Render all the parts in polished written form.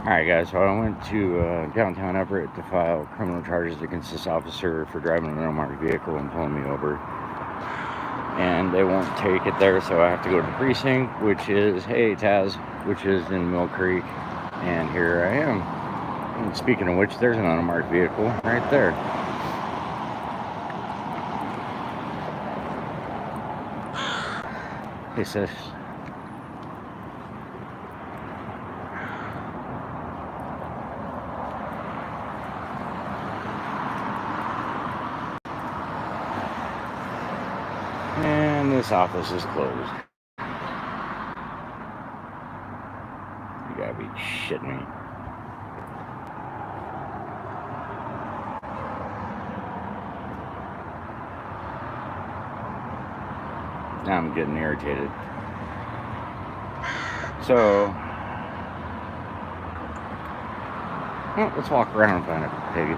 Alright guys, so I went to downtown Everett to file criminal charges against this officer for driving an unmarked vehicle and pulling me over. And they won't take it there, so I have to go to the precinct, which is, hey Taz, which is in Mill Creek. And here I am. And speaking of which, there's an unmarked vehicle right there. Hey sis. And this office is closed. You gotta be shitting me. Now I'm getting irritated. So, well, let's walk around and find a pig.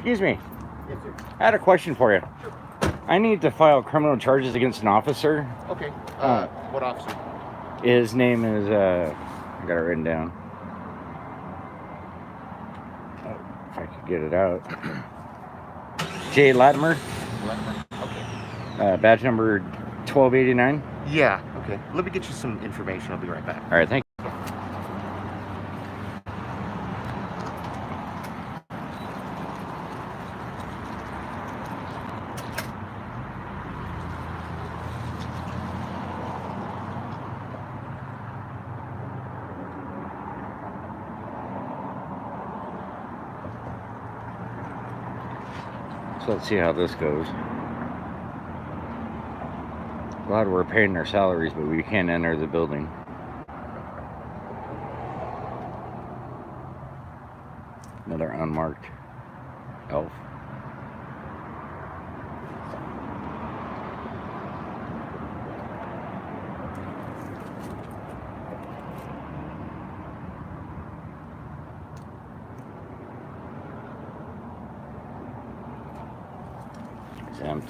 Excuse me. Yes, sir. I had a question for you. Sure. I need to file criminal charges against an officer. Okay. What officer? His name is, I got it written down. Oh, if I could get it out. Jay Latimer. Latimer. Okay. Badge number 1289. Yeah. Okay. Let me get you some information. I'll be right back. All right, thank you. So let's see how this goes. Glad we're paying their salaries, but we can't enter the building. Another unmarked elf. Exempt.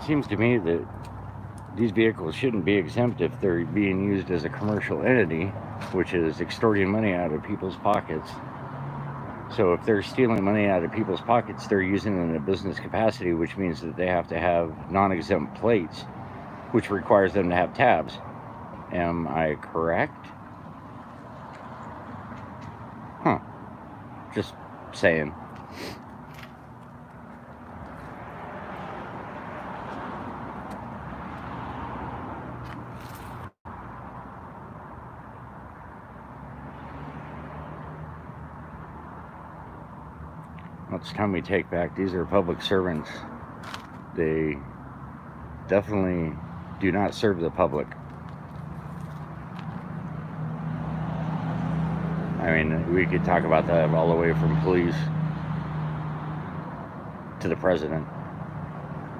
Seems to me that these vehicles shouldn't be exempt if they're being used as a commercial entity, which is extorting money out of people's pockets. So if they're stealing money out of people's pockets, they're using it in a business capacity, which means that they have to have non-exempt plates, which requires them to have tabs. Am I correct? Huh. Just saying. It's time we take back. These are public servants. They definitely do not serve the public. I mean, we could talk about that all the way from police to the president.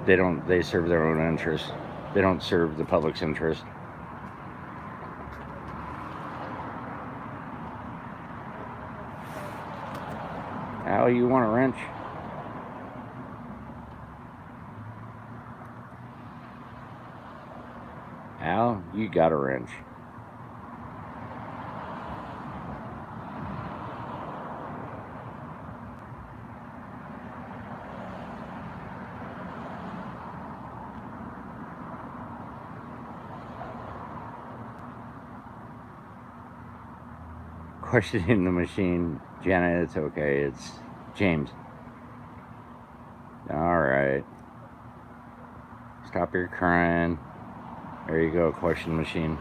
They serve their own interests. They don't serve the public's interest. Al, you want a wrench? Al, you got a wrench. questioning the machine. Janet, it's okay. It's James. All right. Stop your crying. There you go, question machine.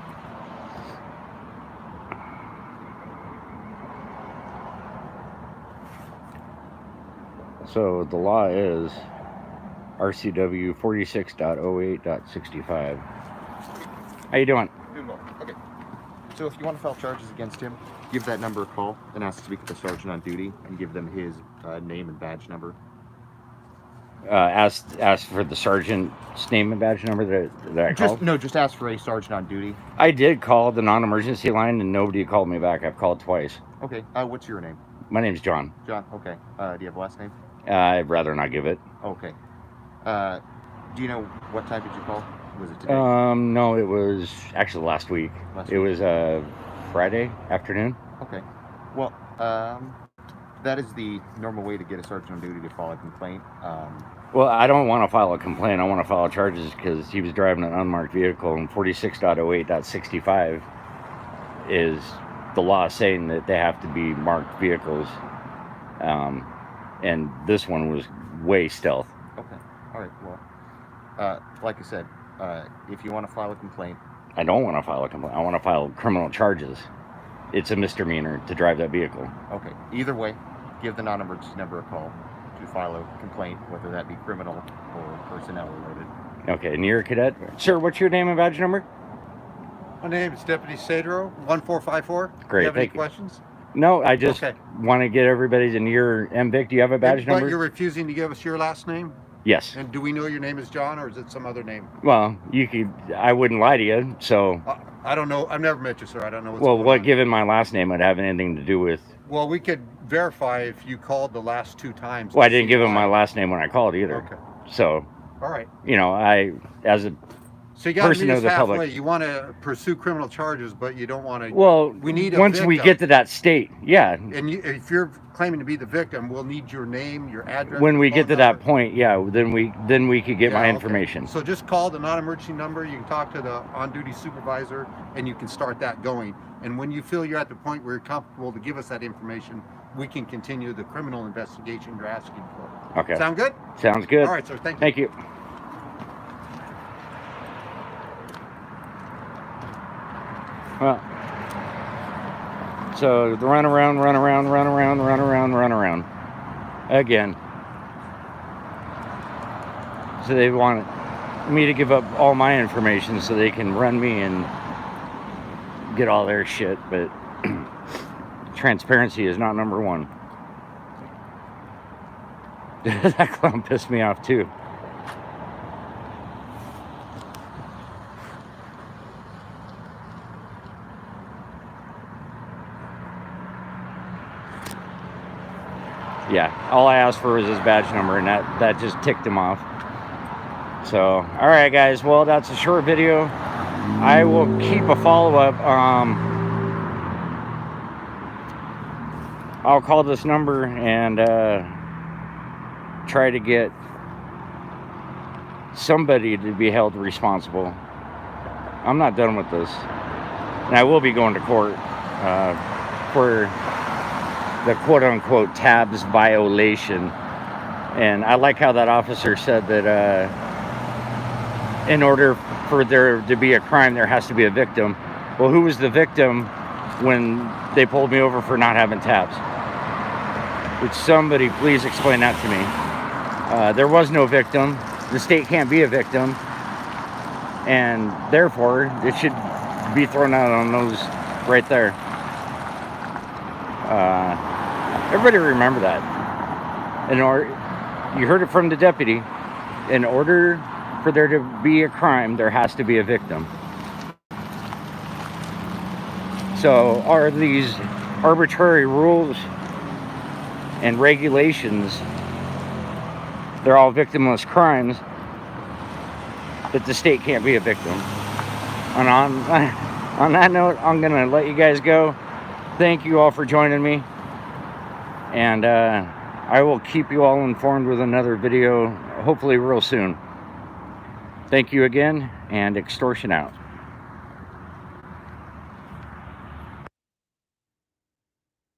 So the law is RCW 46.08.65. How you doing? Doing well. Okay. So if you want to file charges against him, give that number a call and ask to speak with the sergeant on duty and give them his name and badge number. Ask for the sergeant's name and badge number that I called? No, just ask for a sergeant on duty. I did call the non-emergency line and nobody called me back. I've called twice. Okay. What's your name? My name's John. John. Okay. Do you have a last name? I'd rather not give it. Okay. Do you know what time did you call? Was it today? No, it was actually last week. It was Friday afternoon. Okay. Well, that is the normal way to get a sergeant on duty to file a complaint. Well, I don't want to file a complaint. I want to file charges because he was driving an unmarked vehicle, and 46.08.65 is the law saying that they have to be marked vehicles. And this one was way stealth. Okay. All right. Well, like I said, if you want to file a complaint. I don't want to file a complaint. I want to file criminal charges. It's a misdemeanor to drive that vehicle. Okay. Either way, give the non-emergency number a call to file a complaint, whether that be criminal or personnel related. Okay. And you're a cadet? Sir, what's your name and badge number? My name is Deputy Sadro, 1454. Great. Do you have any Thank you. questions? No, I just Okay. want to get everybody's. And you're MVIC. Do you have a badge But number? you're refusing to give us your last name? Yes. And do we know your name is John, or is it some other name? Well, you could. I wouldn't lie to you. So. I don't know. I've never met you, sir. I don't know what's Well, going what on. given my last name would have anything to do with? Well, we could verify if you called the last 2 times. Well, I to didn't see give him why. my last name when I called either. Okay. So, All right. you know, I as a So you got to person meet of us the halfway. public. You want to pursue criminal charges, but you don't want to. Well, we need a once we victim. get to that state, yeah. And if you're claiming to be the victim, we'll need your name, your address. When your we phone get to that number. point, yeah, then we could get Yeah, my okay. information. So just call the non-emergency number. You can talk to the on-duty supervisor, and you can start that going. And when you feel you're at the point where you're comfortable to give us that information, we can continue the criminal investigation you're asking for. Okay. Sound good? Sounds good. All right, sir. Thank you. Thank you. Well, so the run around again. So they want me to give up all my information so they can run me and get all their shit, but transparency is not number one. That clown pissed me off too. Yeah, all I asked for was his badge number, and that just ticked him off. So, all right, guys. Well, that's a short video. I will keep a follow-up. I'll call this number and try to get somebody to be held responsible. I'm not done with this, and I will be going to court for the quote-unquote tabs violation. And I like how that officer said that in order for there to be a crime, there has to be a victim. Well, who was the victim when they pulled me over for not having tabs? Would somebody please explain that to me? There was no victim. The state can't be a victim, and therefore it should be thrown out on those right there. Everybody remember that. You heard it from the deputy. In order for there to be a crime, there has to be a victim. So are these arbitrary rules and regulations, they're all victimless crimes, that the state can't be a victim. And on that note, I'm gonna let you guys go. Thank you all for joining me, and I will keep you all informed with another video, hopefully real soon. Thank you again, and extortion out.